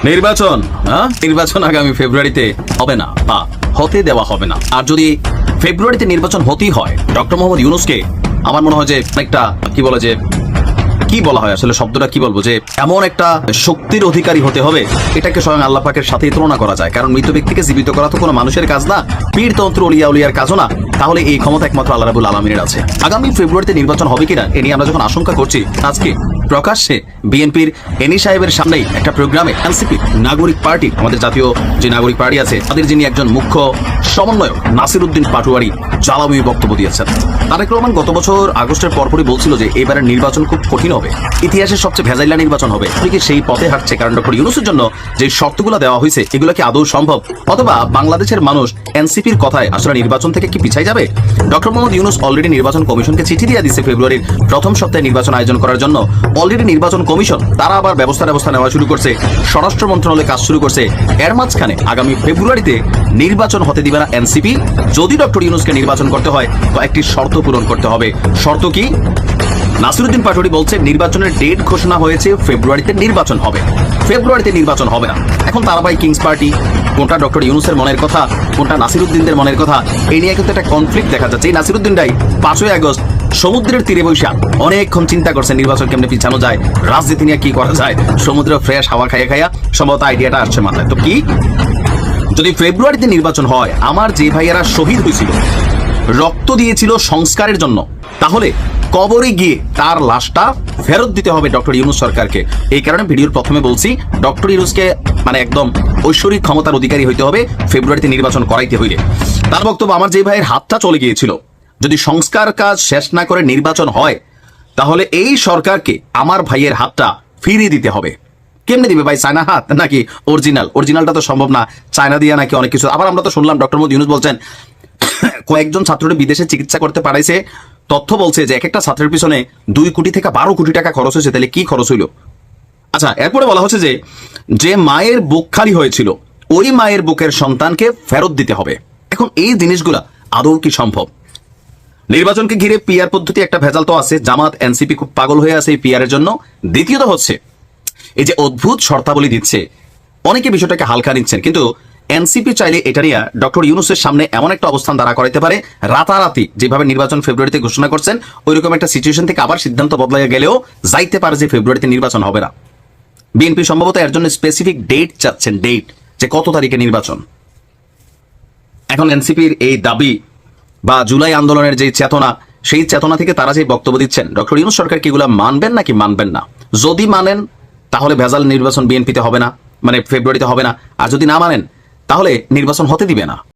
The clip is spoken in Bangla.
নির্বাচন নির্বাচন আগামী ফেব্রুয়ারিতে হবে না বা হতে দেওয়া হবে না। আর যদি ফেব্রুয়ারিতে নির্বাচন হতেই হয়, ডক্টর মোহাম্মদ ইউনূসকে আমার মনে হয় যে একটা কি বলা হয় আসলে শব্দটা কি বলবো, যে এমন একটা শক্তির অধিকারী হতে হবে, এটাকে স্বয়ং আল্লাহ পাকের সাথে তুলনা করা যায়। কারণ মৃত ব্যক্তিকে জীবিত করা তো কোনো মানুষের কাজ না, পীরতন্ত্র উলিয়া উলিয়ার কাজও না। তাহলে এই ক্ষমতা একমাত্র আল্লাহ রাব্বুল আলামিনের আছে। আগামী ফেব্রুয়ারিতে নির্বাচন হবে কিনা এ নিয়ে আমরা যখন আশঙ্কা করছি, আজকে প্রকাশ্যে বিএনপির এনি সাহেবের সামনেই একটা প্রোগ্রামে এনসিপি নাগরিক পার্টি, আমাদের জাতীয় যে নাগরিক পার্টি আছে, তাদের যিনি একজন মুখ্য সমন্বয়ক নাসিরউদ্দিন পাটোয়ারি জ্বালাময়ী বক্তব্য দিয়েছেন। তারেক রহমান গত বছর আগস্টের পরপরই বলছিল যে এবারের নির্বাচন খুব কঠিন হবে, ইতিহাসের সবচেয়ে ভেজাইলা নির্বাচন হবে। কি সেই পথে হাঁটছে? কারণ ডক্টর ইউনূসের জন্য যে শর্তগুলো দেওয়া হয়েছে এগুলো কি আদৌ সম্ভব, অথবা বাংলাদেশের মানুষ এনসিপির কথায় আসলে নির্বাচন থেকে কি পিছাই যাবে? ডক্টর মোহাম্মদ ইউনূস অলরেডি নির্বাচন কমিশনকে চিঠি দিয়ে দিচ্ছে ফেব্রুয়ারির প্রথম সপ্তাহে নির্বাচন আয়োজন করার জন্য। অলরেডি নির্বাচন কমিশন তারা আবার ব্যবস্থা নেওয়া শুরু করছে, স্বরাষ্ট্র মন্ত্রণালয় কাজ শুরু করছে। এর মাঝখানে আগামী ফেব্রুয়ারিতে নির্বাচন হতে দিবে না এনসিপি। যদি ডক্টর ইউনূসকে নির্বাচন করতে হয় তো একটি শর্ত পূরণ করতে হবে। শর্ত কি? নাসিরউদ্দিন পাটোয়ারি বলছে নির্বাচনের ডেট ঘোষণা হয়েছে, ফেব্রুয়ারিতে নির্বাচন হবে, ফেব্রুয়ারিতে নির্বাচন হবে না। এখন তারা ভাই কিংস পার্টি, কোনটা ডক্টর ইউনূসের মনের কথা, কোনটা নাসিরউদ্দিনদের মনের কথা, এই নিয়ে কিন্তু একটা কনফ্লিক্ট দেখা যাচ্ছে। এই নাসিরউদ্দিনটাই 5ই আগস্ট সমুদ্রের তীরে বৈশা অনেকক্ষণ চিন্তা করছে নির্বাচন কেমনে পিছানো যায়, রাজনীতি নিয়ে কি করা যায়। সমুদ্র ফ্রেশ হাওয়া খাইয়া সম্ভবত আইডিয়াটা আসছে মাথায়। তো কি যদি ফেব্রুয়ারিতে নির্বাচন হয়, আমার যে ভাইয়েরা শহীদ হয়েছিল, রক্ত দিয়েছিল সংস্কারের জন্য, তাহলে কবরে গিয়ে তার লাশটা ফেরত দিতে হবে ডক্টর ইউনূস সরকারকে। এই কারণে ভিডিওর প্রথমে বলছি ডক্টর ইউনূসকে একদম ঐশ্বরিক ক্ষমতার অধিকারী হইতে হবে ফেব্রুয়ারিতে নির্বাচন করাইতে হইলে। তার বক্তব্য, আমার যে ভাইয়ের হাতটা চলে গিয়েছিল, যদি সংস্কার কাজ শেষ না করে নির্বাচন হয় তাহলে এই সরকারকে আমার ভাইয়ের হাতটা ফিরিয়ে দিতে হবে। কেমনে দিবে ভাই? চায়না হাত নাকি অরিজিনালটা তো সম্ভব না, চায়না দিয়া নাকি অনেক কিছু। আবার আমরা তো শুনলাম ডক্টর মোহাম্মদ ইউনূস বলছেন কয়েকজন ছাত্রকে বিদেশে চিকিৎসা করতে পারাইছে। তথ্য বলছে যে এক একটা ছাত্রের পিছনে 2 কোটি থেকে 12 কোটি টাকা খরচ হয়েছে। তাহলে কি খরচ হইল? আচ্ছা, এরপরে বলা হচ্ছে যে মায়ের বুক খালি হয়েছিল, ওই মায়ের বুকের সন্তানকে ফেরত দিতে হবে। এখন এই জিনিসগুলা আদৌ কি সম্ভব? নির্বাচনকে ঘিরে পিআর পদ্ধতি একটা ভেজাল তো আছে, জামাত এনসিপি খুব পাগল হয়ে আছে এই পিআর এর জন্য। দ্বিতীয়ত হচ্ছে এই যে অদ্ভুত শর্তাবলী দিচ্ছে, অনেকে বিষয়টাকে হালকা নিচ্ছেন, কিন্তু এনসিপি চাইলে এটা নিয়ে ডক্টর ইউনূসের সামনে এমন একটা অবস্থান দাঁড়া করাইতে পারে, রাতারাতি যেভাবে নির্বাচন ফেব্রুয়ারিতে ঘোষণা করছেন ওইরকম একটা সিচুয়েশন থেকে আবার সিদ্ধান্ত বদলাইয়া গেলেও যাইতে পারে যে ফেব্রুয়ারিতে নির্বাচন হবে না। বিএনপি সম্ভবত এর জন্য স্পেসিফিক ডেট চাচ্ছেন, ডেট যে কত তারিখে নির্বাচন। এখন এনসিপির এই দাবি বা জুলাই আন্দোলনের যে চেতনা, সেই চেতনা থেকে তারা যে বক্তব্য দিচ্ছেন, ডক্টর ইউনূস সরকার কি এগুলা মানবেন নাকি মানবেন না? যদি মানেন তাহলে ভেজাল নির্বাচন বিএনপিতে হবে না, ফেব্রুয়ারিতে হবে না। আর যদি না মানেন তাহলে নির্বাচন হতে দিবে না।